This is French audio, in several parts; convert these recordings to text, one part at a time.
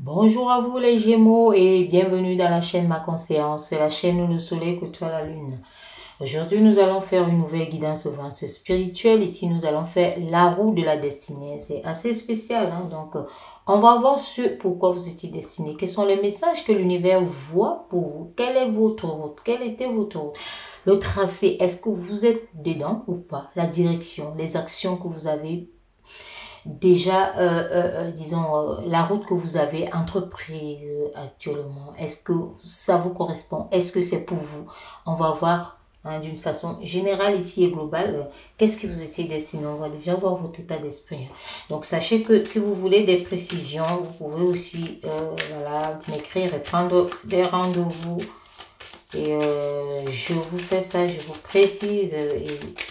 Bonjour à vous les Gémeaux et bienvenue dans la chaîne Ma Conscience, la chaîne où le soleil côtoie la lune. Aujourd'hui, nous allons faire une nouvelle guidance au vent spirituel. Ici, nous allons faire la roue de la destinée. C'est assez spécial, hein? Donc, on va voir pourquoi vous étiez destiné. Quels sont les messages que l'univers voit pour vous? Quelle est votre route? Quelle était votre route? Le tracé, est-ce que vous êtes dedans ou pas? La direction, les actions que vous avez déjà, disons, la route que vous avez entreprise actuellement, est-ce que ça vous correspond? Est-ce que c'est pour vous? On va voir hein, d'une façon générale ici et globale, qu'est-ce que vous étiez destiné? On va déjà voir votre état d'esprit. Donc, sachez que si vous voulez des précisions, vous pouvez aussi voilà, m'écrire et prendre des rendez-vous. Et je vous fais ça, je vous précise. Et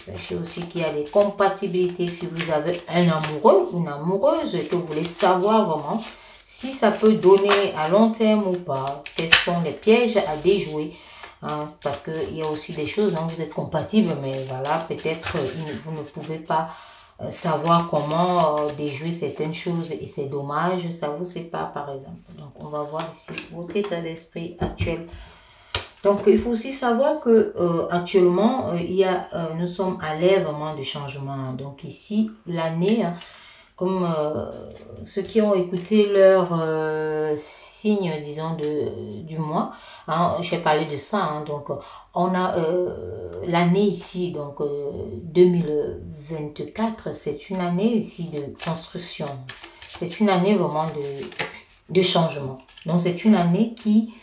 sachez aussi qu'il y a des compatibilités si vous avez un amoureux ou une amoureuse et que vous voulez savoir vraiment si ça peut donner à long terme ou pas. Quels sont les pièges à déjouer. Hein, parce qu'il y a aussi des choses, hein, vous êtes compatibles, mais voilà, peut-être vous ne pouvez pas savoir comment déjouer certaines choses et c'est dommage, ça vous sépare par exemple. Donc on va voir ici votre état d'esprit actuel. Donc, il faut aussi savoir que actuellement, nous sommes à l'ère vraiment du changement. Donc ici, l'année, hein, comme ceux qui ont écouté leur signe, disons, du mois, hein, j'ai parlé de ça. Hein, donc, on a l'année ici, donc 2024, c'est une année ici de construction. C'est une année vraiment de changement. Donc, c'est une année qui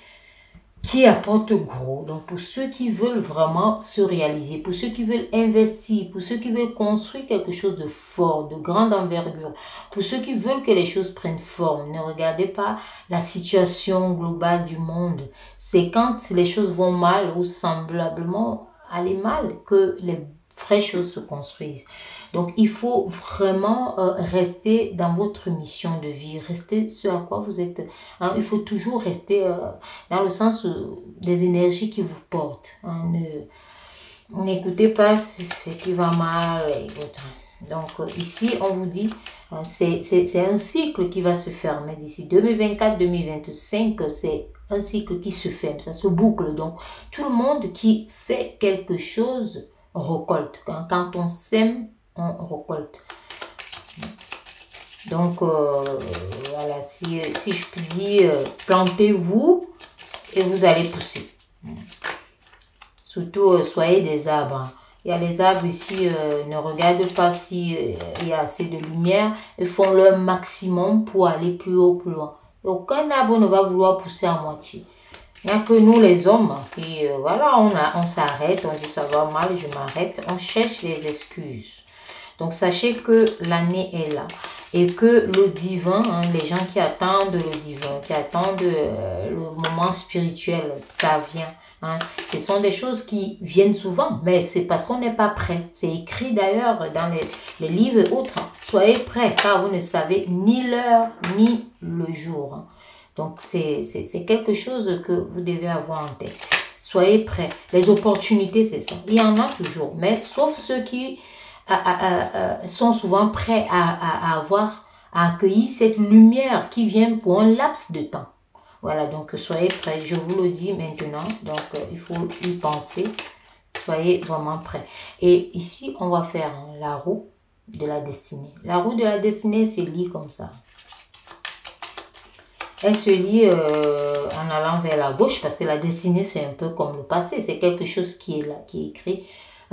apporte gros. Donc, pour ceux qui veulent vraiment se réaliser, pour ceux qui veulent investir, pour ceux qui veulent construire quelque chose de fort, de grande envergure, pour ceux qui veulent que les choses prennent forme, ne regardez pas la situation globale du monde. C'est quand les choses vont mal ou semblablement aller mal que les vraies choses se construisent. Donc, il faut vraiment rester dans votre mission de vie, rester ce à quoi vous êtes. Hein, il faut toujours rester dans le sens des énergies qui vous portent. Hein, n'écoutez pas ce qui va mal et autres. Donc, ici, on vous dit, c'est un cycle qui va se fermer d'ici 2024-2025, c'est un cycle qui se ferme, ça se boucle. Donc, tout le monde qui fait quelque chose récolte. Quand on sème, on récolte. Donc, voilà, si je puis dire, plantez-vous et vous allez pousser. Surtout, soyez des arbres. Il y a les arbres ici, ne regardent pas s'il y a assez de lumière. Ils font leur maximum pour aller plus haut, plus loin. Aucun arbre ne va vouloir pousser à moitié. Il n'y a que nous les hommes qui, voilà, on s'arrête, on dit ça va mal, je m'arrête. On cherche les excuses. Donc, sachez que l'année est là et que le divin, hein, les gens qui attendent le divin, qui attendent le moment spirituel, ça vient. Hein. Ce sont des choses qui viennent souvent, mais c'est parce qu'on n'est pas prêt. C'est écrit d'ailleurs dans les livres et autres. Soyez prêts car vous ne savez ni l'heure ni le jour. Hein. Donc, c'est quelque chose que vous devez avoir en tête. Soyez prêts. Les opportunités, c'est ça. Il y en a toujours, mais sauf ceux qui sont souvent prêts à accueillir cette lumière qui vient pour un laps de temps. Voilà, donc soyez prêts, je vous le dis maintenant, donc il faut y penser, soyez vraiment prêts. Et ici, on va faire la roue de la destinée. La roue de la destinée se lit comme ça. Elle se lit en allant vers la gauche parce que la destinée, c'est un peu comme le passé, c'est quelque chose qui est là, qui est écrit,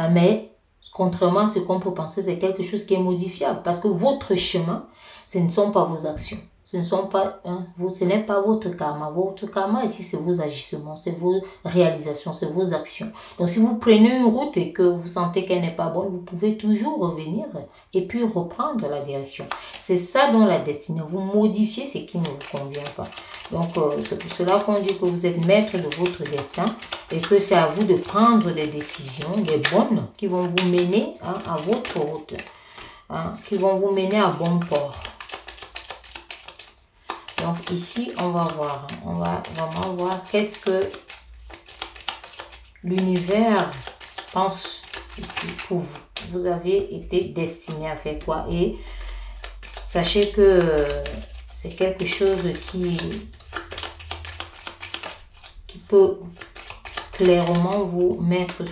mais contrairement à ce qu'on peut penser, c'est quelque chose qui est modifiable. Parce que votre chemin, ce ne sont pas vos actions. Ce n'est pas votre karma. Votre karma, ici, c'est vos agissements, c'est vos réalisations, c'est vos actions. Donc, si vous prenez une route et que vous sentez qu'elle n'est pas bonne, vous pouvez toujours revenir et puis reprendre la direction. C'est ça dans la destinée. Vous modifiez ce qui ne vous convient pas. Donc, c'est pour cela qu'on dit que vous êtes maître de votre destin et que c'est à vous de prendre des décisions, des bonnes, qui vont vous mener hein, à votre route, hein, qui vont vous mener à bon port. Donc, ici, on va voir, hein, on va vraiment voir qu'est-ce que l'univers pense ici pour vous. Vous avez été destiné à faire quoi? Et sachez que c'est quelque chose qui peut clairement vous mettre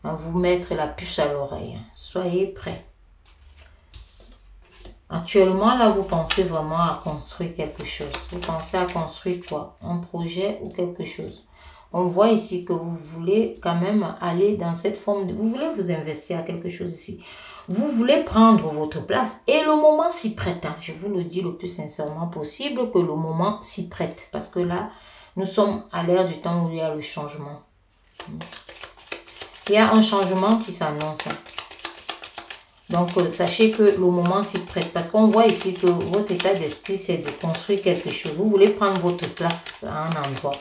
vous mettre la puce à l'oreille. Soyez prêts. Actuellement, là, vous pensez vraiment à construire quelque chose. Vous pensez à construire quoi? Un projet ou quelque chose. On voit ici que vous voulez quand même aller dans cette forme de... Vous voulez vous investir à quelque chose ici. Vous voulez prendre votre place et le moment s'y prête. Hein. Je vous le dis le plus sincèrement possible que le moment s'y prête. Parce que là, nous sommes à l'ère du temps où il y a le changement. Il y a un changement qui s'annonce. Hein. Donc, sachez que le moment s'y prête. Parce qu'on voit ici que votre état d'esprit, c'est de construire quelque chose. Vous voulez prendre votre place à un endroit,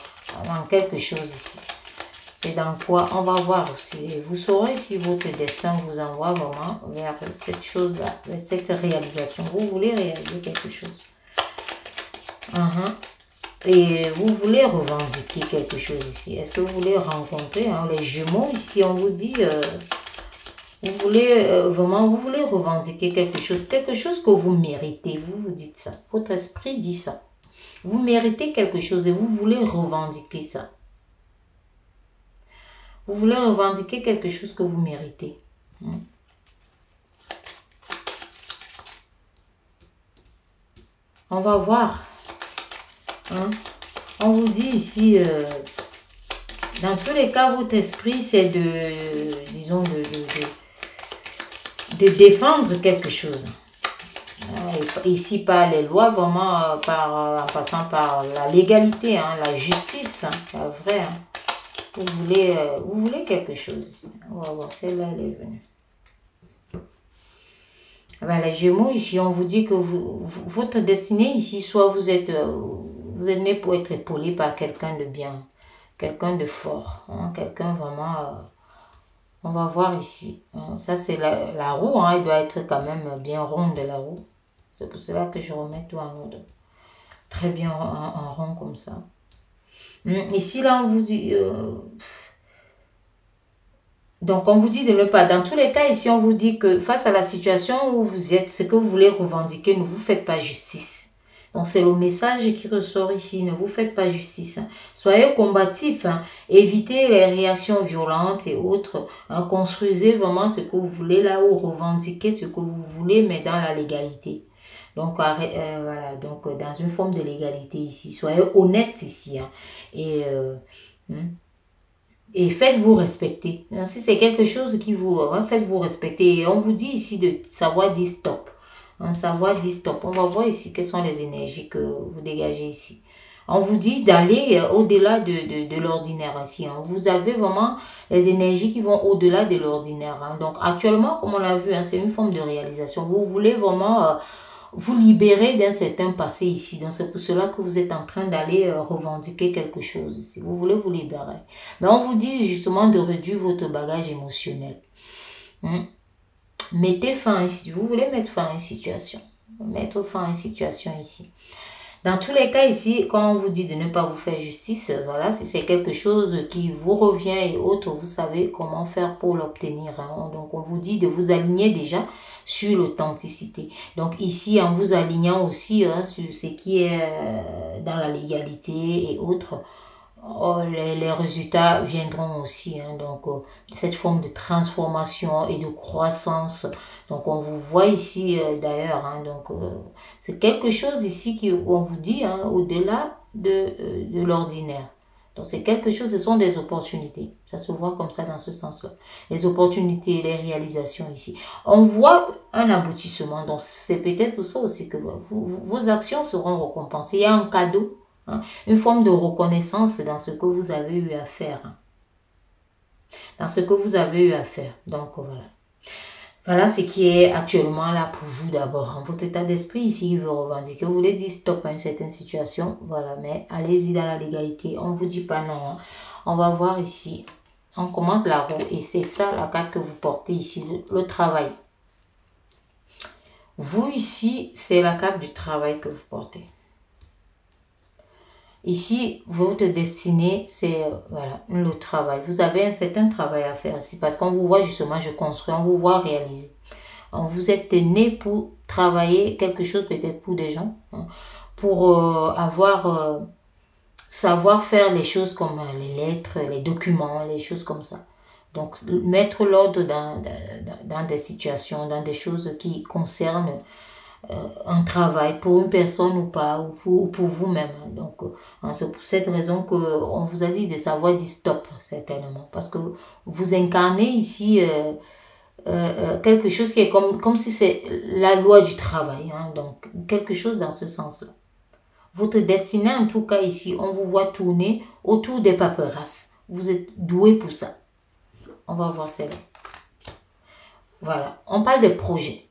dans quelque chose ici. C'est dans quoi? On va voir aussi. Vous saurez si votre destin vous envoie vraiment vers cette chose-là, vers cette réalisation. Vous voulez réaliser quelque chose. Et vous voulez revendiquer quelque chose ici. Est-ce que vous voulez rencontrer les Gémeaux ici? On vous dit... vous voulez vous voulez revendiquer quelque chose que vous méritez. Vous vous dites ça. Votre esprit dit ça. Vous méritez quelque chose et vous voulez revendiquer ça. Vous voulez revendiquer quelque chose que vous méritez. On va voir. On vous dit ici, dans tous les cas, votre esprit, c'est disons, de défendre quelque chose. Ici, par les lois, vraiment, en passant par la légalité, la justice, la vraie. Vous voulez quelque chose. On va voir, celle-là, elle est venue. Les Gémeaux, ici, on vous dit que votre destinée, ici, soit vous êtes né pour être épaulé par quelqu'un de bien, quelqu'un de fort, quelqu'un vraiment... on va voir ici. Ça, c'est la roue. Elle doit être quand même bien ronde, la roue. C'est pour cela que je remets tout en ordre. Très bien en rond comme ça. Ici, là, on vous dit... donc, on vous dit de ne pas... Dans tous les cas, ici, on vous dit que face à la situation où vous êtes, ce que vous voulez revendiquer, ne vous faites pas justice. Donc, c'est le message qui ressort ici. Ne vous faites pas justice. Soyez combatifs. Évitez les réactions violentes et autres. Construisez vraiment ce que vous voulez là ou revendiquez ce que vous voulez, mais dans la légalité. Donc, voilà. Donc, dans une forme de légalité ici. Soyez honnêtes ici. Et faites-vous respecter. Si c'est quelque chose qui vous... faites-vous respecter. Et on vous dit ici de savoir dire stop. Savoir dire stop. On va voir ici quelles sont les énergies que vous dégagez ici. On vous dit d'aller au-delà de l'ordinaire ici. Vous avez vraiment les énergies qui vont au-delà de l'ordinaire. Donc actuellement, comme on l'a vu, c'est une forme de réalisation. Vous voulez vraiment vous libérer d'un certain passé ici. Donc c'est pour cela que vous êtes en train d'aller revendiquer quelque chose ici. Vous voulez vous libérer. Mais on vous dit justement de réduire votre bagage émotionnel. Mettez fin ici. Vous voulez mettre fin à une situation. Mettre fin à une situation ici. Dans tous les cas ici, quand on vous dit de ne pas vous faire justice, voilà, si c'est quelque chose qui vous revient et autres, vous savez comment faire pour l'obtenir. Donc on vous dit de vous aligner déjà sur l'authenticité. Donc ici, en vous alignant aussi sur ce qui est dans la légalité et autres, les résultats viendront aussi. Donc cette forme de transformation et de croissance. Donc on vous voit ici d'ailleurs. Donc c'est quelque chose ici qu'on vous dit au-delà de l'ordinaire. Donc c'est quelque chose, ce sont des opportunités. Ça se voit comme ça dans ce sens-là. Les opportunités, les réalisations ici. On voit un aboutissement. Donc c'est peut-être pour ça aussi que vos actions seront récompensées. Il y a un cadeau. Une forme de reconnaissance dans ce que vous avez eu à faire. Dans ce que vous avez eu à faire. Donc voilà. Voilà ce qui est actuellement là pour vous d'abord. Votre état d'esprit ici, il veut revendiquer. Vous voulez dire stop à une certaine situation. Voilà, mais allez-y dans la légalité. On ne vous dit pas non. On va voir ici. On commence la roue et c'est ça la carte que vous portez ici. Le travail. Vous ici, c'est la carte du travail que vous portez. Ici, votre destinée, c'est voilà, le travail. Vous avez un certain travail à faire ici parce qu'on vous voit justement, je construis, on vous voit réaliser. Vous êtes né pour travailler quelque chose peut-être pour des gens, hein, pour savoir faire les choses comme les lettres, les documents, les choses comme ça. Donc, mettre l'ordre dans des situations, dans des choses qui concernent un travail pour une personne ou pas, ou pour vous-même. Donc, c'est pour cette raison qu'on vous a dit de savoir dire stop, certainement. Parce que vous incarnez ici quelque chose qui est comme si c'est la loi du travail. Hein, donc, quelque chose dans ce sens-là. Votre destinée, en tout cas ici, on vous voit tourner autour des paperasses. Vous êtes doué pour ça. On va voir celle-là. Voilà. On parle des projets.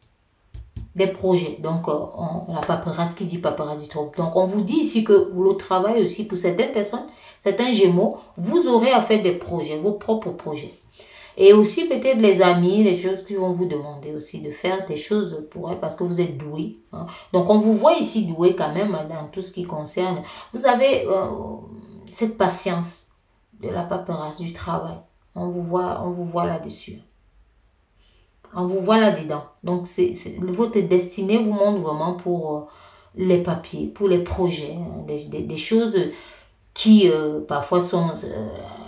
Des projets. Donc, la paperasse, qui dit paperasse dit trop. Donc, on vous dit ici que le travail aussi, pour certaines personnes, certains gémeaux, vous aurez à faire des projets, vos propres projets. Et aussi peut-être les amis, les choses qui vont vous demander aussi de faire des choses pour elles parce que vous êtes doué. Hein. Donc, on vous voit ici doué quand même dans tout ce qui concerne. Vous avez cette patience de la paperasse, du travail. On vous voit là-dessus. On vous voit là-dedans. Donc, votre destinée vous montre vraiment pour les papiers, pour les projets, hein, des choses qui parfois sont,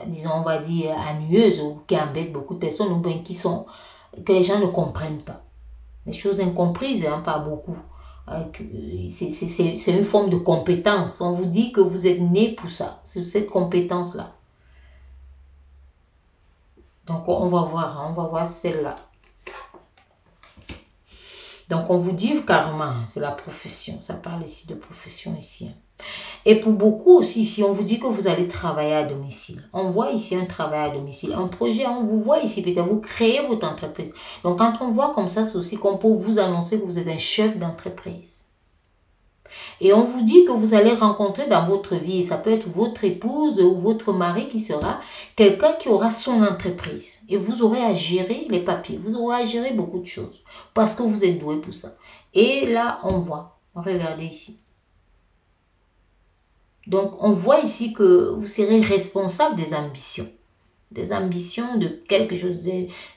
disons, on va dire, ennuyeuses ou qui embêtent beaucoup de personnes ou bien que les gens ne comprennent pas. Des choses incomprises, hein, pas beaucoup. C'est une forme de compétence. On vous dit que vous êtes né pour ça, c'est cette compétence-là. Donc, on va voir celle-là. Donc, on vous dit carrément, c'est la profession. Ça parle ici de profession ici. Et pour beaucoup aussi, si on vous dit que vous allez travailler à domicile, on voit ici un travail à domicile, un projet, on vous voit ici, peut-être vous créez votre entreprise. Donc, quand on voit comme ça, c'est aussi qu'on peut vous annoncer que vous êtes un chef d'entreprise. Et on vous dit que vous allez rencontrer dans votre vie, ça peut être votre épouse ou votre mari qui sera quelqu'un qui aura son entreprise. Et vous aurez à gérer les papiers, vous aurez à gérer beaucoup de choses parce que vous êtes doué pour ça. Et là, on voit, regardez ici. Donc, on voit ici que vous serez responsable des ambitions. Des ambitions de quelque chose.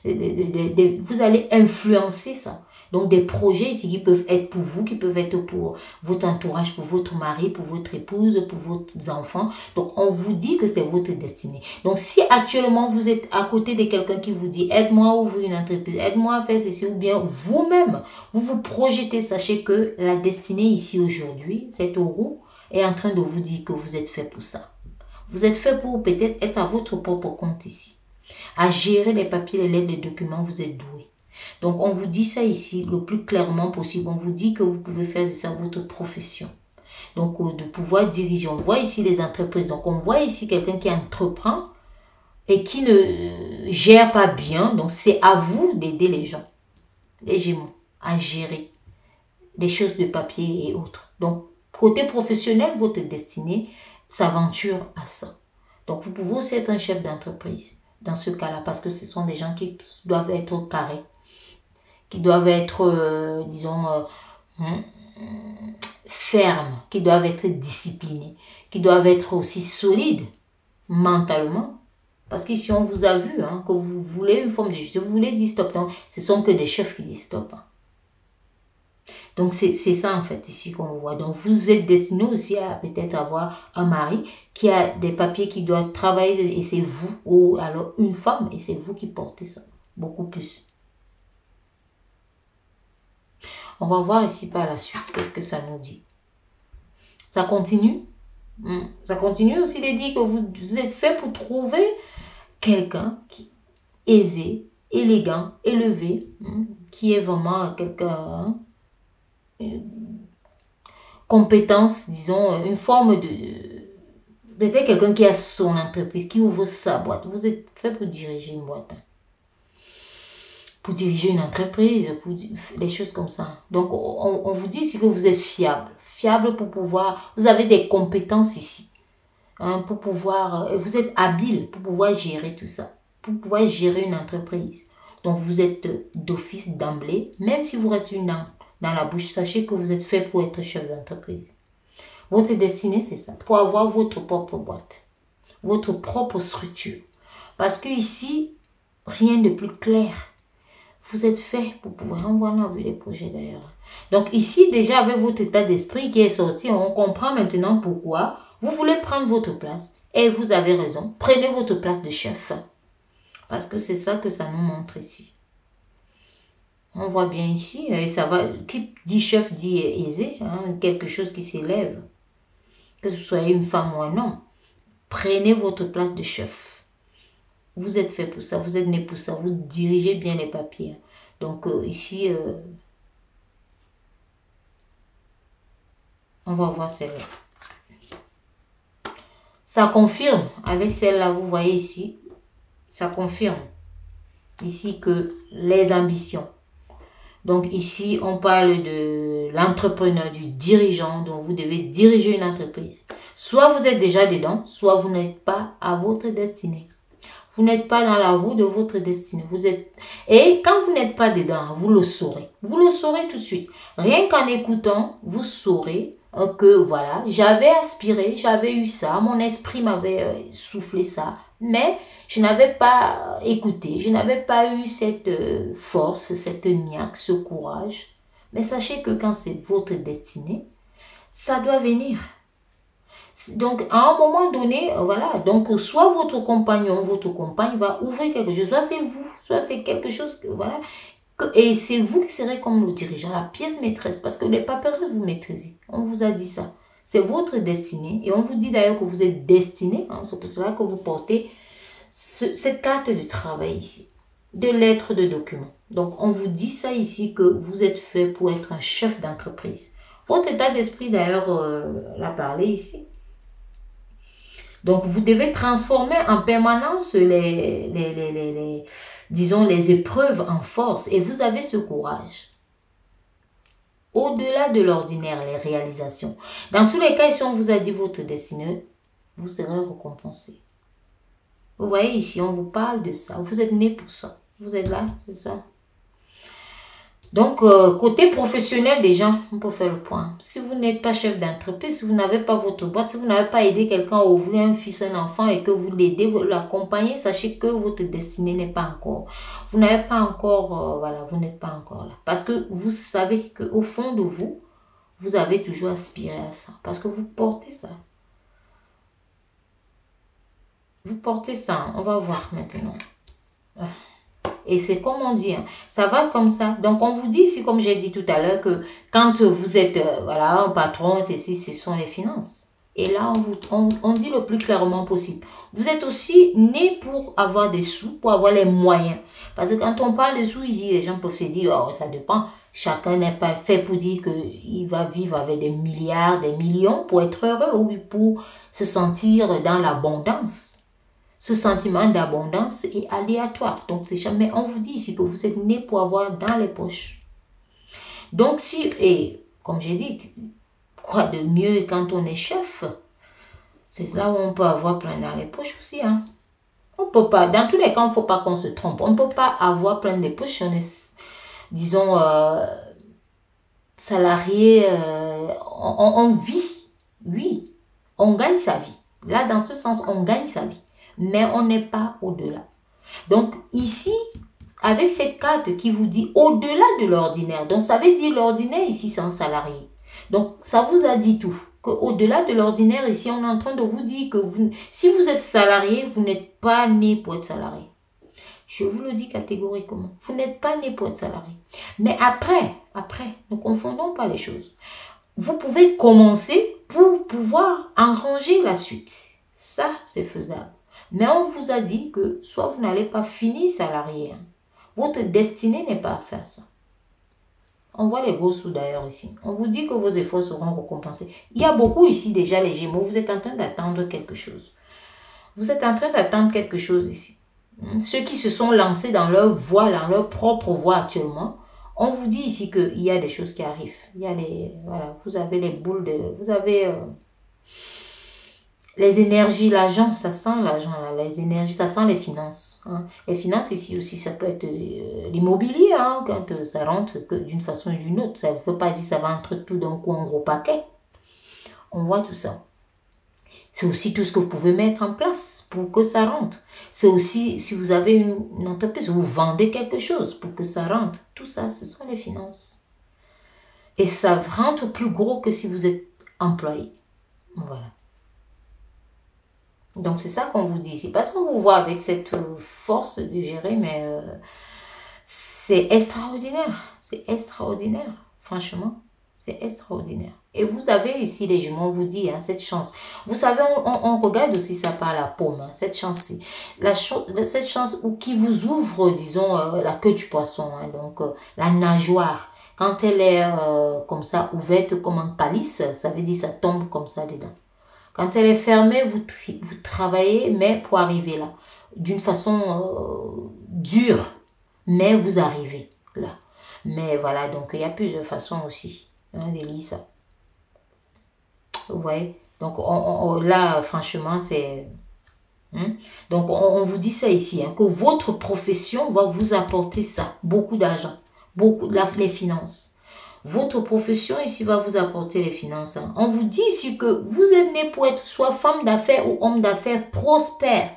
Vous allez influencer ça. Donc, des projets ici qui peuvent être pour vous, qui peuvent être pour votre entourage, pour votre mari, pour votre épouse, pour vos enfants. Donc, on vous dit que c'est votre destinée. Donc, si actuellement vous êtes à côté de quelqu'un qui vous dit « Aide-moi à ouvrir une entreprise, aide-moi à faire ceci » ou bien vous-même, vous vous projetez, sachez que la destinée ici aujourd'hui, cette roue, est en train de vous dire que vous êtes fait pour ça. Vous êtes fait pour peut-être être à votre propre compte ici. À gérer les papiers, les lettres, les documents, vous êtes doué. Donc, on vous dit ça ici le plus clairement possible. On vous dit que vous pouvez faire de ça votre profession. Donc, de pouvoir diriger. On voit ici les entreprises. Donc, on voit ici quelqu'un qui entreprend et qui ne gère pas bien. Donc, c'est à vous d'aider les gens, les Gémeaux, à gérer des choses de papier et autres. Donc, côté professionnel, votre destinée s'aventure à ça. Donc, vous pouvez aussi être un chef d'entreprise dans ce cas-là parce que ce sont des gens qui doivent être carrés, qui doivent être, disons, fermes, qui doivent être disciplinés, qui doivent être aussi solides mentalement. Parce qu'ici, on vous a vu hein, que vous voulez une forme de justice, vous voulez dire stop. Non, ce sont que des chefs qui disent stop. Hein. Donc, c'est ça, en fait, ici qu'on voit. Donc, vous êtes destiné aussi à peut-être avoir un mari qui a des papiers qui doit travailler et c'est vous. Ou alors une femme et c'est vous qui portez ça. Beaucoup plus. On va voir ici par la suite. Qu'est-ce que ça nous dit? Ça continue. Ça continue aussi de dire que vous êtes fait pour trouver quelqu'un qui est aisé, élégant, élevé, qui est vraiment quelqu'un... compétence, disons, une forme de... Peut-être quelqu'un qui a son entreprise, qui ouvre sa boîte. Vous êtes fait pour diriger une boîte. Hein. Pour diriger une entreprise, pour des choses comme ça. Donc, on vous dit ici que vous êtes fiable. Fiable pour pouvoir... Vous avez des compétences ici. Hein, pour pouvoir... Vous êtes habile pour pouvoir gérer tout ça. Pour pouvoir gérer une entreprise. Donc, vous êtes d'office d'emblée. Même si vous restez une dent dans la bouche, sachez que vous êtes fait pour être chef d'entreprise. Votre destinée, c'est ça. Pour avoir votre propre boîte. Votre propre structure. Parce que ici, rien de plus clair. Vous êtes fait pour pouvoir. On a vu les projets d'ailleurs. Donc ici, déjà avec votre état d'esprit qui est sorti, on comprend maintenant pourquoi vous voulez prendre votre place. Et vous avez raison. Prenez votre place de chef. Parce que c'est ça que ça nous montre ici. On voit bien ici, et ça va, qui dit chef dit aisé, hein, quelque chose qui s'élève. Que ce soit une femme ou un homme. Prenez votre place de chef. Vous êtes fait pour ça, vous êtes né pour ça, vous dirigez bien les papiers. Donc ici, on va voir celle-là. Ça confirme, avec celle-là, vous voyez ici, ça confirme ici que les ambitions. Donc ici, on parle de l'entrepreneur, du dirigeant, dont vous devez diriger une entreprise. Soit vous êtes déjà dedans, soit vous n'êtes pas à votre destinée. Vous n'êtes pas dans la roue de votre destinée. Vous êtes... Et quand vous n'êtes pas dedans, vous le saurez. Vous le saurez tout de suite. Rien qu'en écoutant, vous saurez que voilà, j'avais aspiré, j'avais eu ça, mon esprit m'avait soufflé ça, mais je n'avais pas écouté, je n'avais pas eu cette force, cette niaque, ce courage. Mais sachez que quand c'est votre destinée, ça doit venir. Donc, à un moment donné, voilà, donc soit votre compagnon, votre compagne va ouvrir quelque chose, soit c'est vous, soit c'est quelque chose que, voilà, et c'est vous qui serez comme le dirigeant, la pièce maîtresse, parce que les paperasses, vous maîtrisez. On vous a dit ça. C'est votre destinée. Et on vous dit d'ailleurs que vous êtes destiné. Hein, c'est pour cela que vous portez cette carte de travail ici. De lettres de documents. Donc, on vous dit ça ici que vous êtes fait pour être un chef d'entreprise. Votre état d'esprit d'ailleurs l'a parlé ici. Donc, vous devez transformer en permanence disons, les épreuves en force. Et vous avez ce courage. Au-delà de l'ordinaire, les réalisations. Dans tous les cas, si on vous a dit votre destinée, vous serez récompensé. Vous voyez ici, on vous parle de ça. Vous êtes né pour ça. Vous êtes là, c'est ça. Donc, côté professionnel déjà, on peut faire le point. Si vous n'êtes pas chef d'entreprise, si vous n'avez pas votre boîte, si vous n'avez pas aidé quelqu'un à ouvrir un fils, un enfant et que vous l'aidez, vous l'accompagnez, sachez que votre destinée n'est pas encore. Vous n'avez pas encore, voilà, vous n'êtes pas encore là. Parce que vous savez qu'au fond de vous, vous avez toujours aspiré à ça. Parce que vous portez ça. Vous portez ça. On va voir maintenant. Et c'est comme on dit, hein, ça va comme ça. Donc, on vous dit ici, comme j'ai dit tout à l'heure, que quand vous êtes, voilà, un patron, ceci, ce sont les finances. Et là, on dit le plus clairement possible. Vous êtes aussi né pour avoir des sous, pour avoir les moyens. Parce que quand on parle de sous, ici, les gens peuvent se dire, oh, ça dépend. Chacun n'est pas fait pour dire qu'il va vivre avec des milliards, des millions pour être heureux ou pour se sentir dans l'abondance. Ce sentiment d'abondance est aléatoire. Donc, c'est jamais, on vous dit ici que vous êtes né pour avoir dans les poches. Donc, si, et comme j'ai dit, quoi de mieux quand on est chef? C'est là où on peut avoir plein dans les poches aussi. Hein. On peut pas, dans tous les cas, il ne faut pas qu'on se trompe. On ne peut pas avoir plein de poches si on est, disons, salarié. On vit, oui, on gagne sa vie. Là, dans ce sens, on gagne sa vie. Mais on n'est pas au-delà. Donc ici, avec cette carte qui vous dit au-delà de l'ordinaire, donc ça veut dire l'ordinaire ici c'est un salarié. Donc ça vous a dit tout, qu'au-delà de l'ordinaire ici on est en train de vous dire que si vous êtes salarié, vous n'êtes pas né pour être salarié. Je vous le dis catégoriquement, vous n'êtes pas né pour être salarié. Mais après, ne confondons pas les choses. Vous pouvez commencer pour pouvoir engranger la suite. Ça, c'est faisable. Mais on vous a dit que soit vous n'allez pas finir salarié. Hein. Votre destinée n'est pas à faire ça. On voit les gros sous d'ailleurs ici. On vous dit que vos efforts seront récompensés. Il y a beaucoup ici déjà les Gémeaux. Vous êtes en train d'attendre quelque chose. Vous êtes en train d'attendre quelque chose ici. Ceux qui se sont lancés dans leur voie, dans leur propre voie actuellement, on vous dit ici qu'il y a des choses qui arrivent. Il y a des, voilà, vous avez les boules de, vous avez... les énergies, l'argent, ça sent l'argent là, les énergies, ça sent les finances. Hein. Les finances ici aussi, ça peut être l'immobilier, hein, quand ça rentre d'une façon ou d'une autre. Ça ne veut pas dire que ça va entrer tout d'un coup en gros paquet. On voit tout ça. C'est aussi tout ce que vous pouvez mettre en place pour que ça rentre. C'est aussi si vous avez une entreprise, vous vendez quelque chose pour que ça rentre. Tout ça, ce sont les finances. Et ça rentre plus gros que si vous êtes employé. Voilà. Donc, c'est ça qu'on vous dit ici. Parce qu'on vous voit avec cette force de gérer, mais c'est extraordinaire. C'est extraordinaire. Franchement, c'est extraordinaire. Et vous avez ici, les jumeaux, on vous dit, hein, cette chance. Vous savez, on regarde aussi ça par la paume, hein, cette chance-ci. Cette chance qui vous ouvre, disons, la queue du poisson, hein, donc la nageoire. Quand elle est comme ça, ouverte comme un calice, ça veut dire ça tombe comme ça dedans. Quand elle est fermée, vous travaillez, mais pour arriver là. D'une façon dure, mais vous arrivez là. Mais voilà, donc il y a plusieurs façons aussi hein, de lire ça. Vous voyez? Donc là, franchement, c'est... Donc on vous dit ça ici, hein, que votre profession va vous apporter ça, beaucoup d'argent, beaucoup les finances. Votre profession ici va vous apporter les finances. Hein. On vous dit ici que vous êtes né pour être soit femme d'affaires ou homme d'affaires prospère.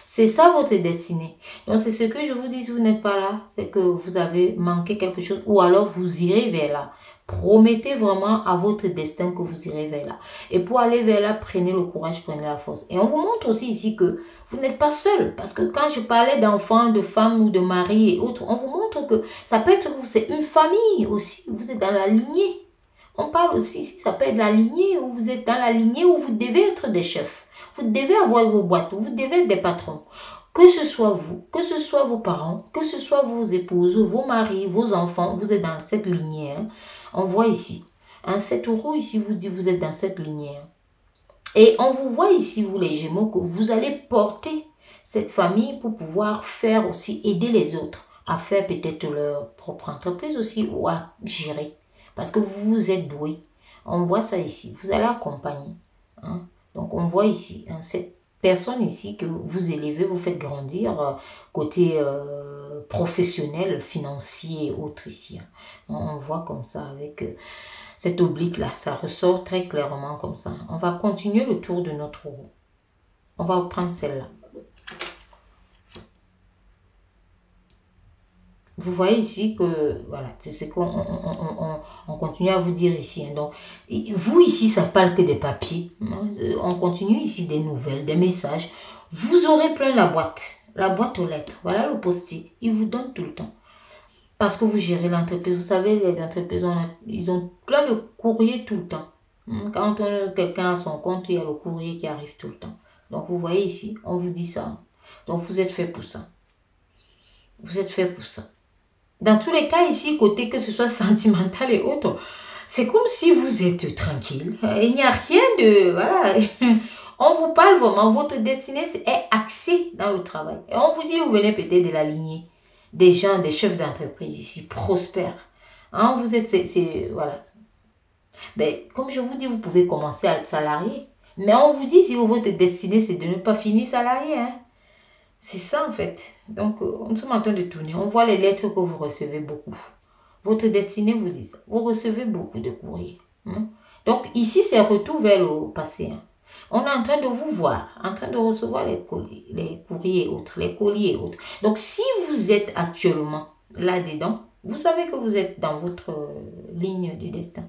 C'est ça votre destinée. Donc c'est ce que je vous dis si vous n'êtes pas là. C'est que vous avez manqué quelque chose ou alors vous irez vers là. Promettez vraiment à votre destin que vous irez vers là. Et pour aller vers là, prenez le courage, prenez la force. Et on vous montre aussi ici que vous n'êtes pas seul. Parce que quand je parlais d'enfants, de femmes ou de maris et autres, on vous montre que ça peut être que c'est une famille aussi. Vous êtes dans la lignée. On parle aussi ici, ça peut être la lignée où vous êtes dans la lignée où vous devez être des chefs. Vous devez avoir vos boîtes, vous devez être des patrons. Que ce soit vous, que ce soit vos parents, que ce soit vos épouses, vos maris, vos enfants, vous êtes dans cette lignée. Hein. On voit ici. Un 7 euros ici vous dit vous êtes dans cette lignée. Hein. Et on vous voit ici, vous les Gémeaux, que vous allez porter cette famille pour pouvoir faire aussi, aider les autres à faire peut-être leur propre entreprise aussi ou à gérer. Parce que vous êtes doués. On voit ça ici. Vous allez accompagner. Hein. Donc, on voit ici, hein, cette personne ici que vous élevez, vous faites grandir côté professionnel, financier et autres ici. Hein. On voit comme ça avec cette oblique-là. Ça ressort très clairement comme ça. On va continuer le tour de notre roue. On va prendre celle-là. Vous voyez ici que, voilà, c'est ce qu'on on continue à vous dire ici. Hein. Donc, vous ici, ça parle que des papiers. Hein. On continue ici des nouvelles, des messages. Vous aurez plein la boîte aux lettres. Voilà le post-it. Il vous donne tout le temps. Parce que vous gérez l'entreprise. Vous savez, les entreprises, ils ont plein de courriers tout le temps. Quand quelqu'un a son compte, il y a le courrier qui arrive tout le temps. Donc, vous voyez ici, on vous dit ça. Donc, vous êtes fait pour ça. Vous êtes fait pour ça. Dans tous les cas ici, côté que ce soit sentimental et autres, c'est comme si vous êtes tranquille. Il n'y a rien de... Voilà. On vous parle vraiment, votre destinée est axée dans le travail. Et on vous dit, vous venez peut-être de la lignée des gens, des chefs d'entreprise ici, prospères. Hein, vous êtes... voilà. Mais comme je vous dis, vous pouvez commencer à être salarié. Mais on vous dit, si votre destinée, c'est de ne pas finir salarié. Hein. C'est ça en fait. Donc, on est en train de tourner. On voit les lettres que vous recevez beaucoup. Votre destinée vous dit ça. Vous recevez beaucoup de courriers. Hein? Donc, ici, c'est retour vers le passé. Hein? On est en train de vous voir, en train de recevoir les courriers et autres, les colis et autres. Donc, si vous êtes actuellement là-dedans, vous savez que vous êtes dans votre ligne du destin.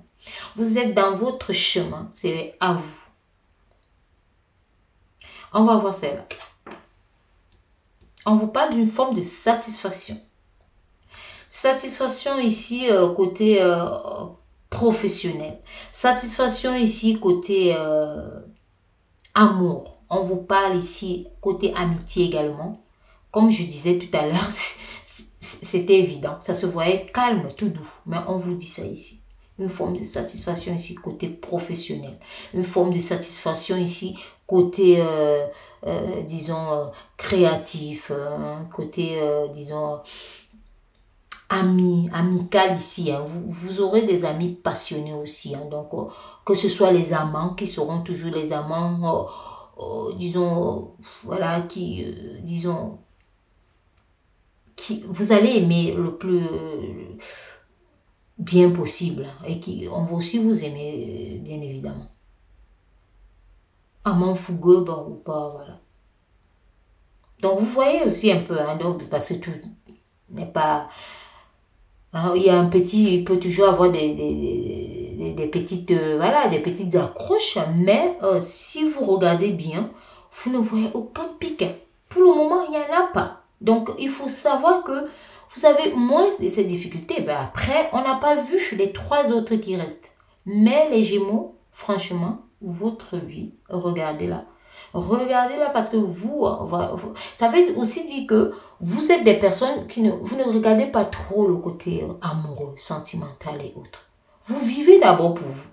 Vous êtes dans votre chemin. C'est à vous. On va voir celle-là. On vous parle d'une forme de satisfaction. Satisfaction ici côté professionnel. Satisfaction ici côté amour. On vous parle ici côté amitié également. Comme je disais tout à l'heure, c'était évident. Ça se voyait calme, tout doux. Mais on vous dit ça ici. Une forme de satisfaction ici côté professionnel. Une forme de satisfaction ici côté... disons, créatif, côté, disons, amical ici. Hein. Vous aurez des amis passionnés aussi. Hein. Donc, que ce soit les amants, qui seront toujours les amants, disons, voilà, qui, disons, qui vous allez aimer le plus bien possible. Et qui, on va aussi vous aimer, bien évidemment. amant fougueux, bon, ou pas, voilà. Donc, vous voyez aussi un peu, hein, donc, parce que tout n'est pas... hein, il y a un petit, il peut toujours avoir des petites, voilà, des petites accroches, mais si vous regardez bien, vous ne voyez aucun pic. Pour le moment, il n'y en a pas. Donc, il faut savoir que vous avez moins de ces difficultés. Ben, après, on n'a pas vu les trois autres qui restent. Mais les Gémeaux, franchement, votre vie, regardez-la. Regardez-la parce que ça veut aussi dire que vous êtes des personnes vous ne regardez pas trop le côté amoureux, sentimental et autres. Vous vivez d'abord pour vous.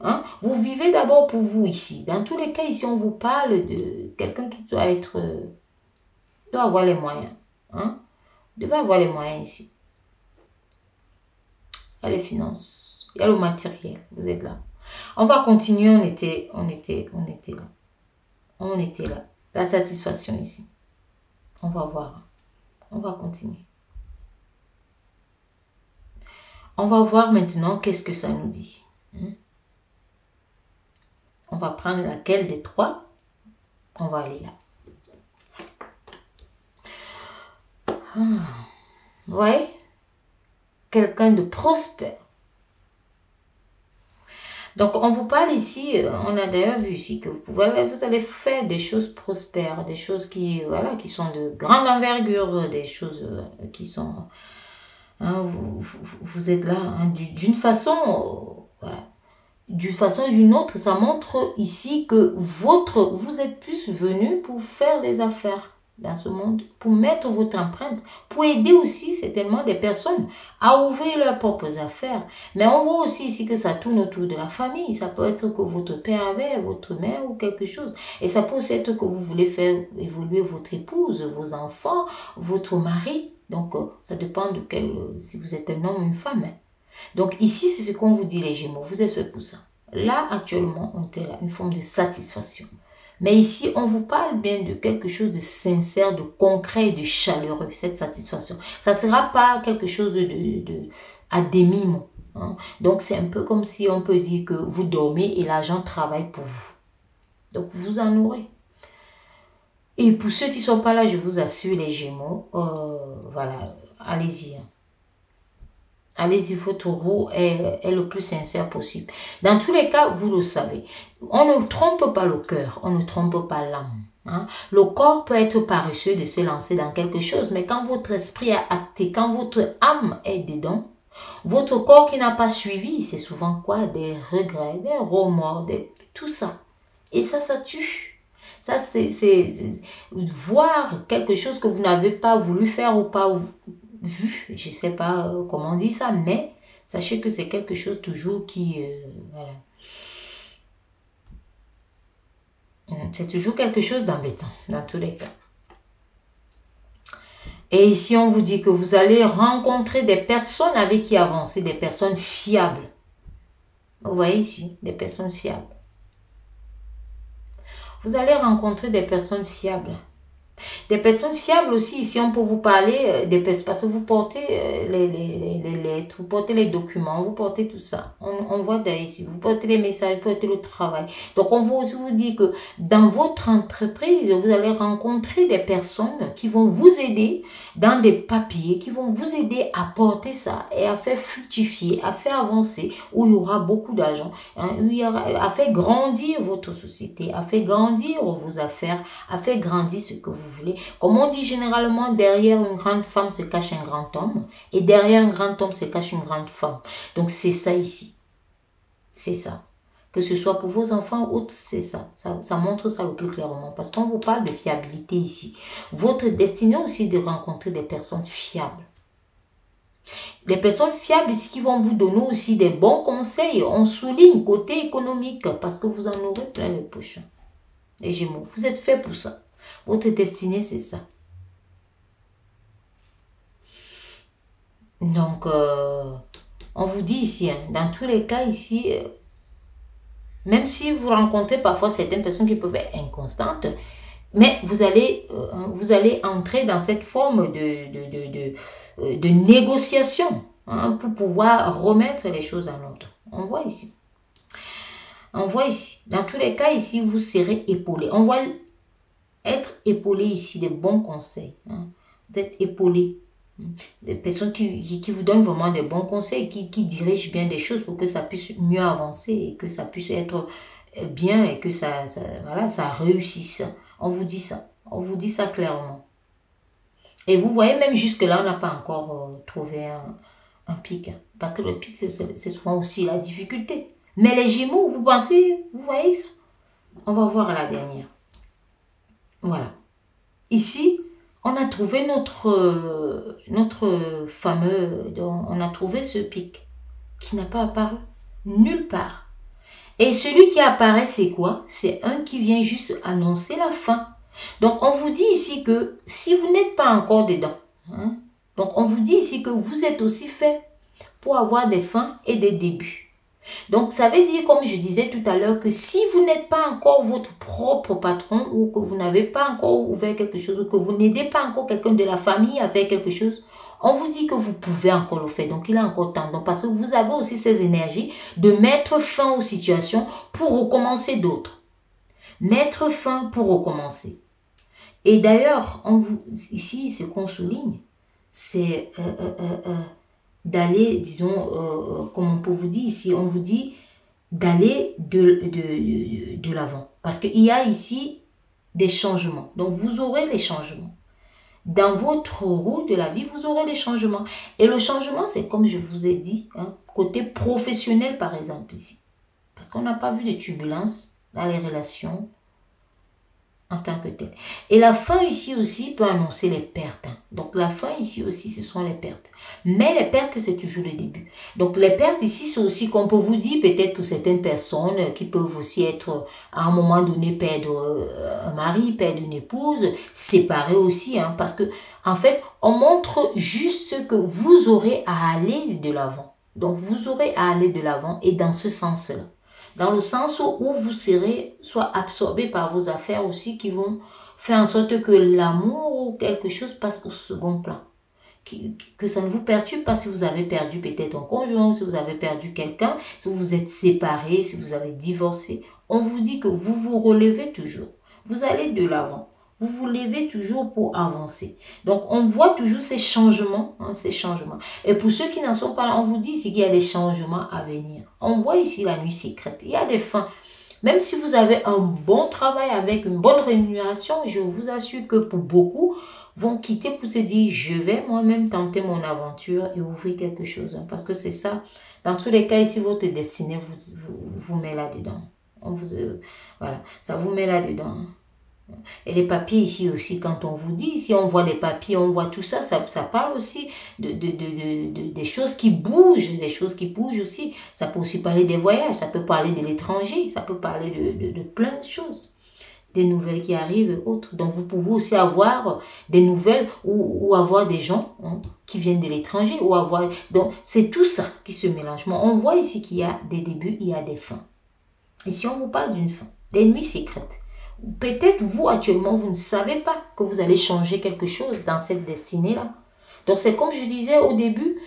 Hein? Vous vivez d'abord pour vous ici. Dans tous les cas, ici, on vous parle de quelqu'un qui doit avoir les moyens. Hein? Devait avoir les moyens ici. Il y a les finances, il y a le matériel. Vous êtes là. On va continuer. On était là. On était là. La satisfaction ici. On va voir. On va continuer. On va voir maintenant qu'est-ce que ça nous dit. On va prendre laquelle des trois. On va aller là. Vous voyez? Quelqu'un de prospère. Donc, on vous parle ici, on a d'ailleurs vu ici que vous allez faire des choses prospères, des choses qui sont de grande envergure, des choses qui sont... Hein, vous êtes là hein, d'une façon, voilà, d'une façon ou d'une autre, ça montre ici que vous êtes plus venu pour faire des affaires dans ce monde, pour mettre votre empreinte, pour aider aussi certainement des personnes à ouvrir leurs propres affaires. Mais on voit aussi ici que ça tourne autour de la famille. Ça peut être que votre père avait, votre mère ou quelque chose. Et ça peut aussi être que vous voulez faire évoluer votre épouse, vos enfants, votre mari. Donc, ça dépend de si vous êtes un homme ou une femme. Donc, ici, c'est ce qu'on vous dit, les Gémeaux. Vous êtes fait pour ça. Là, actuellement, on est là, une forme de satisfaction. Mais ici, on vous parle bien de quelque chose de sincère, de concret et de chaleureux, cette satisfaction. Ça ne sera pas quelque chose à demi-mot. Hein. Donc, c'est un peu comme si on peut dire que vous dormez et l'argent travaille pour vous. Donc, vous en aurez. Et pour ceux qui ne sont pas là, je vous assure, les Gémeaux, voilà, allez-y. Hein. Allez-y, votre roue est le plus sincère possible. Dans tous les cas, vous le savez. On ne trompe pas le cœur, on ne trompe pas l'âme. Hein. Le corps peut être paresseux de se lancer dans quelque chose, mais quand votre esprit a acté, quand votre âme est dedans, votre corps qui n'a pas suivi, c'est souvent quoi? Des regrets, des remords, tout ça. Et ça tue. Ça, c'est voir quelque chose que vous n'avez pas voulu faire ou pas vu, je ne sais pas comment on dit ça, mais sachez que c'est quelque chose toujours qui, voilà. C'est toujours quelque chose d'embêtant, dans tous les cas. Et ici, on vous dit que vous allez rencontrer des personnes avec qui avancer, des personnes fiables. Vous voyez ici, des personnes fiables. Vous allez rencontrer des personnes fiables. Des personnes fiables aussi, ici on peut vous parler des personnes, parce que vous portez les lettres, vous portez les documents, vous portez tout ça. On voit d'ailleurs ici, vous portez les messages, vous portez le travail. Donc on va aussi vous dire que dans votre entreprise, vous allez rencontrer des personnes qui vont vous aider dans des papiers, qui vont vous aider à porter ça et à faire fructifier, à faire avancer, où il y aura beaucoup d'argent, hein, à faire grandir votre société, à faire grandir vos affaires, à faire grandir ce que vous voulez. Comme on dit généralement, derrière une grande femme se cache un grand homme et derrière un grand homme se cache une grande femme. Donc c'est ça ici. C'est ça. Que ce soit pour vos enfants ou autres, c'est ça. Ça montre ça le plus clairement. Parce qu'on vous parle de fiabilité ici. Votre destinée aussi de rencontrer des personnes fiables. Les personnes fiables ici qui vont vous donner aussi des bons conseils. On souligne côté économique parce que vous en aurez plein les poches. Les Gémeaux, vous êtes faits pour ça. Votre destinée, c'est ça. Donc, on vous dit ici, hein, dans tous les cas ici, même si vous rencontrez parfois certaines personnes qui peuvent être inconstantes, mais vous allez entrer dans cette forme de négociation hein, pour pouvoir remettre les choses en ordre. On voit ici. On voit ici, dans tous les cas, ici, vous serez épaulé. On voit être épaulé ici, des bons conseils. Hein. Vous êtes épaulé. Des personnes qui vous donnent vraiment des bons conseils, qui dirigent bien des choses pour que ça puisse mieux avancer et que ça puisse être bien et que voilà, ça réussisse. On vous dit ça. On vous dit ça clairement. Et vous voyez, même jusque-là, on n'a pas encore trouvé un pic. Parce que le pic, c'est souvent aussi la difficulté. Mais les Gémeaux, vous pensez, vous voyez ça? On va voir à la dernière. Voilà. Ici, on a trouvé notre fameux, on a trouvé ce pic qui n'a pas apparu nulle part. Et celui qui apparaît, c'est quoi? C'est un qui vient juste annoncer la fin. Donc, on vous dit ici que si vous n'êtes pas encore dedans, hein, donc on vous dit ici que vous êtes aussi fait pour avoir des fins et des débuts. Donc, ça veut dire, comme je disais tout à l'heure, que si vous n'êtes pas encore votre propre patron ou que vous n'avez pas encore ouvert quelque chose ou que vous n'aidez pas encore quelqu'un de la famille à faire quelque chose, on vous dit que vous pouvez encore le faire. Donc, il est encore temps. Donc, parce que vous avez aussi ces énergies de mettre fin aux situations pour recommencer d'autres. Mettre fin pour recommencer. Et d'ailleurs, ici, ce qu'on souligne, c'est d'aller, disons, comme on peut vous dire ici, on vous dit d'aller de l'avant. Parce qu'il y a ici des changements. Donc, vous aurez les changements. Dans votre roue de la vie, vous aurez des changements. Et le changement, c'est comme je vous ai dit, hein, côté professionnel, par exemple, ici. Parce qu'on n'a pas vu de turbulences dans les relations en tant que tel. Et la fin ici aussi peut annoncer les pertes. Donc la fin ici aussi, ce sont les pertes. Mais les pertes, c'est toujours le début. Donc les pertes ici, c'est aussi qu'on peut vous dire, peut-être pour certaines personnes qui peuvent aussi être à un moment donné perdre un mari, perdre une épouse, séparer aussi. Hein, parce que en fait, on montre juste que vous aurez à aller de l'avant. Donc vous aurez à aller de l'avant et dans ce sens-là. Dans le sens où vous serez soit absorbé par vos affaires aussi qui vont faire en sorte que l'amour ou quelque chose passe au second plan. Que ça ne vous perturbe pas si vous avez perdu peut-être un conjoint, si vous avez perdu quelqu'un, si vous vous êtes séparé, si vous avez divorcé. On vous dit que vous vous relevez toujours. Vous allez de l'avant. Vous vous levez toujours pour avancer. Donc, on voit toujours ces changements, hein, ces changements. Et pour ceux qui n'en sont pas là, on vous dit ici qu'il y a des changements à venir. On voit ici la nuit secrète. Il y a des fins. Même si vous avez un bon travail avec une bonne rémunération, je vous assure que pour beaucoup, vont quitter pour se dire, je vais moi-même tenter mon aventure et ouvrir quelque chose. Hein, parce que c'est ça. Dans tous les cas, ici, votre destinée vous met là-dedans. Voilà, ça vous met là-dedans. Et les papiers ici aussi, quand on vous dit, si on voit les papiers, on voit tout ça, ça parle aussi des choses qui bougent, des choses qui bougent aussi. Ça peut aussi parler des voyages, ça peut parler de l'étranger, ça peut parler de plein de choses. Des nouvelles qui arrivent et autres. Donc, vous pouvez aussi avoir des nouvelles ou avoir des gens hein, qui viennent de l'étranger ou avoir... Donc, c'est tout ça qui se mélange. Mais on voit ici qu'il y a des débuts, il y a des fins. Et si on vous parle d'une fin, des nuits secrètes, peut-être vous, actuellement, vous ne savez pas que vous allez changer quelque chose dans cette destinée-là. Donc, c'est comme je disais au début,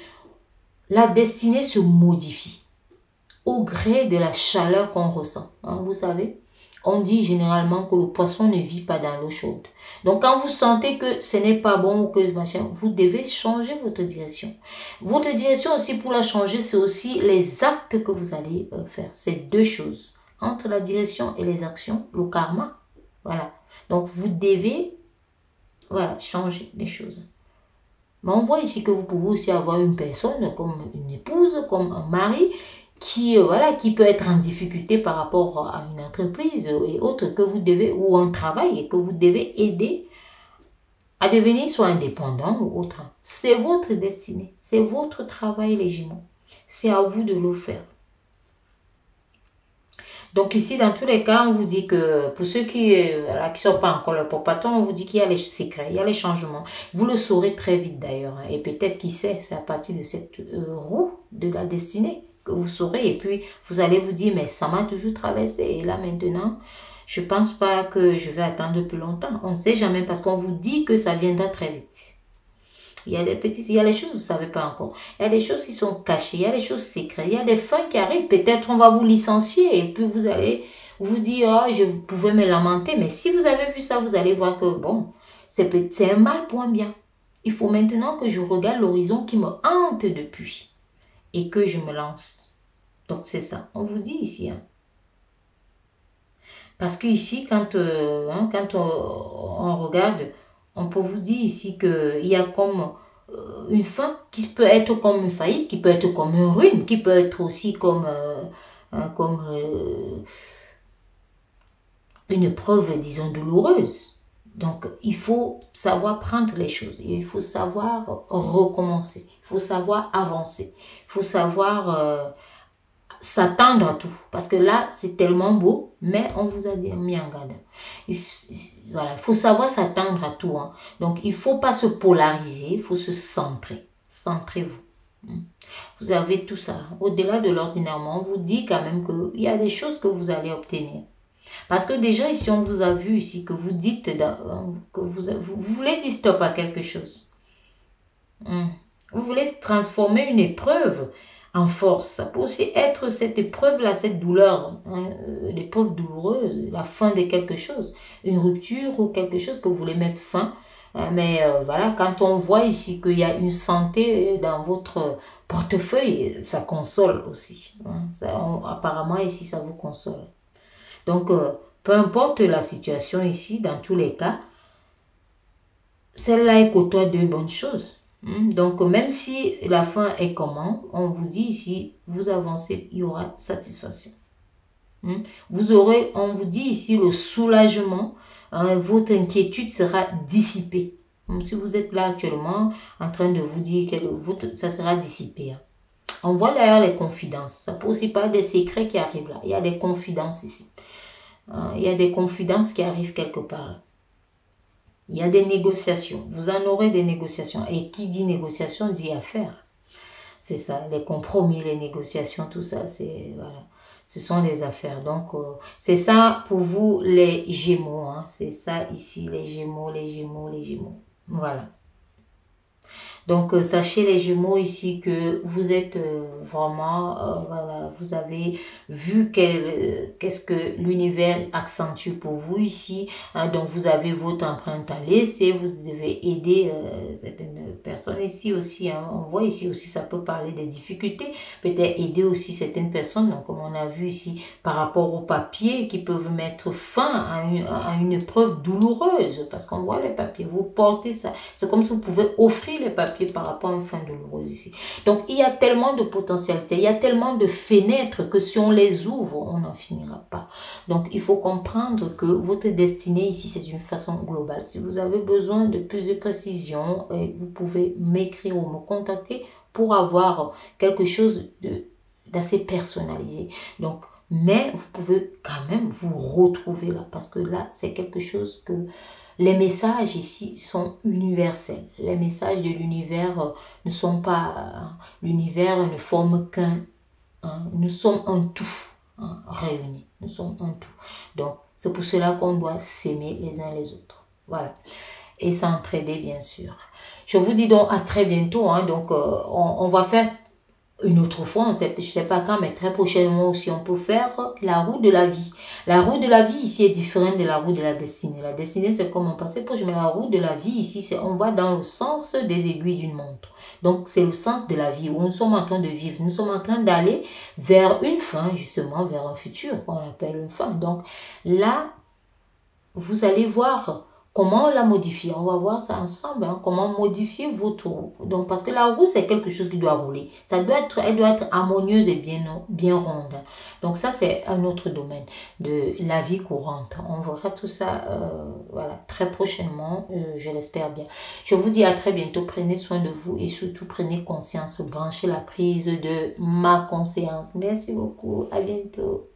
la destinée se modifie au gré de la chaleur qu'on ressent. Hein, vous savez, on dit généralement que le poisson ne vit pas dans l'eau chaude. Donc, quand vous sentez que ce n'est pas bon ou que machin, vous devez changer votre direction. Votre direction aussi, pour la changer, c'est aussi les actes que vous allez faire. C'est deux choses. Entre la direction et les actions, le karma. Voilà. Donc, vous devez changer les choses. Mais on voit ici que vous pouvez aussi avoir une personne comme une épouse, comme un mari, qui peut être en difficulté par rapport à une entreprise et autres que vous devez, ou un travail et que vous devez aider à devenir soit indépendant ou autre. C'est votre destinée. C'est votre travail, les Gémeaux. C'est à vous de le faire. Donc ici, dans tous les cas, on vous dit que pour ceux qui ne sont pas encore le patron, on vous dit qu'il y a les secrets, il y a les changements. Vous le saurez très vite d'ailleurs. Et peut-être, qui sait, c'est à partir de cette roue de la destinée que vous saurez. Et puis, vous allez vous dire, mais ça m'a toujours traversé. Et là, maintenant, je ne pense pas que je vais attendre plus longtemps. On ne sait jamais parce qu'on vous dit que ça viendra très vite. Il y a des petits, il y a les choses que vous ne savez pas encore. Il y a des choses qui sont cachées, il y a des choses secrètes, il y a des fins qui arrivent. Peut-être on va vous licencier et puis vous allez vous dire, oh, je pouvais me lamenter. Mais si vous avez vu ça, vous allez voir que, bon, c'est un mal pour un bien. Il faut maintenant que je regarde l'horizon qui me hante depuis et que je me lance. Donc c'est ça, on vous dit ici. Hein. Parce que ici, quand on regarde, on peut vous dire ici qu'il y a comme une fin qui peut être comme une faillite, qui peut être comme une ruine, qui peut être aussi comme une épreuve, disons, douloureuse. Donc, il faut savoir prendre les choses. Il faut savoir recommencer. Il faut savoir avancer. Il faut savoir s'attendre à tout. Parce que là, c'est tellement beau, mais on vous a mis en garde. Voilà, il faut savoir s'attendre à tout. Hein. Donc, il ne faut pas se polariser. Il faut se centrer. Centrez-vous. Vous avez tout ça. Au-delà de l'ordinairement, on vous dit quand même qu'il y a des choses que vous allez obtenir. Parce que déjà ici, on vous a vu ici que vous dites que vous voulez dire stop à quelque chose. Vous voulez transformer une épreuve en force. Ça peut aussi être cette épreuve-là, cette douleur, l'épreuve douloureuse, la fin de quelque chose, une rupture ou quelque chose que vous voulez mettre fin. Mais voilà, quand on voit ici qu'il y a une santé dans votre portefeuille, ça console aussi. Apparemment, ici, ça vous console. Donc, peu importe la situation ici, dans tous les cas, celle-là est côtoie de bonnes choses. Donc, même si la fin est comment, on vous dit ici, vous avancez, il y aura satisfaction. Vous aurez, on vous dit ici, le soulagement, votre inquiétude sera dissipée. Si vous êtes là actuellement en train de vous dire que ça sera dissipé. Hein. On voit d'ailleurs les confidences. Ça peut aussi pas des secrets qui arrivent là. Il y a des confidences ici. Il y a des confidences qui arrivent quelque part. Il y a des négociations. Vous en aurez des négociations. Et qui dit négociation dit affaire. C'est ça, les compromis, les négociations, tout ça, c'est voilà. Ce sont les affaires. Donc, c'est ça pour vous les Gémeaux. Hein. C'est ça ici, les Gémeaux. Voilà. Donc, sachez les Gémeaux ici que vous êtes vraiment, voilà, vous avez vu qu'est-ce que l'univers accentue pour vous ici. Hein, donc, vous avez votre empreinte à laisser, vous devez aider certaines personnes ici aussi. Hein, on voit ici aussi, ça peut parler des difficultés, peut-être aider aussi certaines personnes, donc, comme on a vu ici, par rapport aux papiers qui peuvent mettre fin à une épreuve douloureuse, parce qu'on voit les papiers, vous portez ça. C'est comme si vous pouvez offrir les papiers par rapport à une fin douloureuse ici. Donc, il y a tellement de potentialités, il y a tellement de fenêtres que si on les ouvre, on n'en finira pas. Donc, il faut comprendre que votre destinée ici, c'est d'une façon globale. Si vous avez besoin de plus de précision, vous pouvez m'écrire ou me contacter pour avoir quelque chose d'assez personnalisé. Donc, mais vous pouvez quand même vous retrouver là, parce que là, c'est quelque chose que les messages ici sont universels. Les messages de l'univers ne sont pas... l'univers ne forme qu'un... nous sommes un tout réunis. Nous sommes un tout. Donc, c'est pour cela qu'on doit s'aimer les uns les autres. Voilà. Et s'entraider, bien sûr. Je vous dis donc à très bientôt. Hein. Donc, on va faire... une autre fois, je ne sais pas quand, mais très prochainement aussi, on peut faire la roue de la vie. La roue de la vie ici est différente de la roue de la destinée. La destinée, c'est comme un passé proche, mais la roue de la vie ici, c'est on va dans le sens des aiguilles d'une montre. Donc, c'est le sens de la vie où nous sommes en train de vivre. Nous sommes en train d'aller vers une fin, justement, vers un futur, qu'on appelle une fin. Donc, là, vous allez voir... comment la modifier? On va voir ça ensemble. Hein? Comment modifier votre roue. Donc, parce que la roue, c'est quelque chose qui doit rouler. Elle doit être harmonieuse et bien ronde. Donc, ça, c'est un autre domaine de la vie courante. On verra tout ça voilà, très prochainement. Je l'espère bien. Je vous dis à très bientôt. Prenez soin de vous et surtout, prenez conscience. Branchez la prise de ma conscience. Merci beaucoup. À bientôt.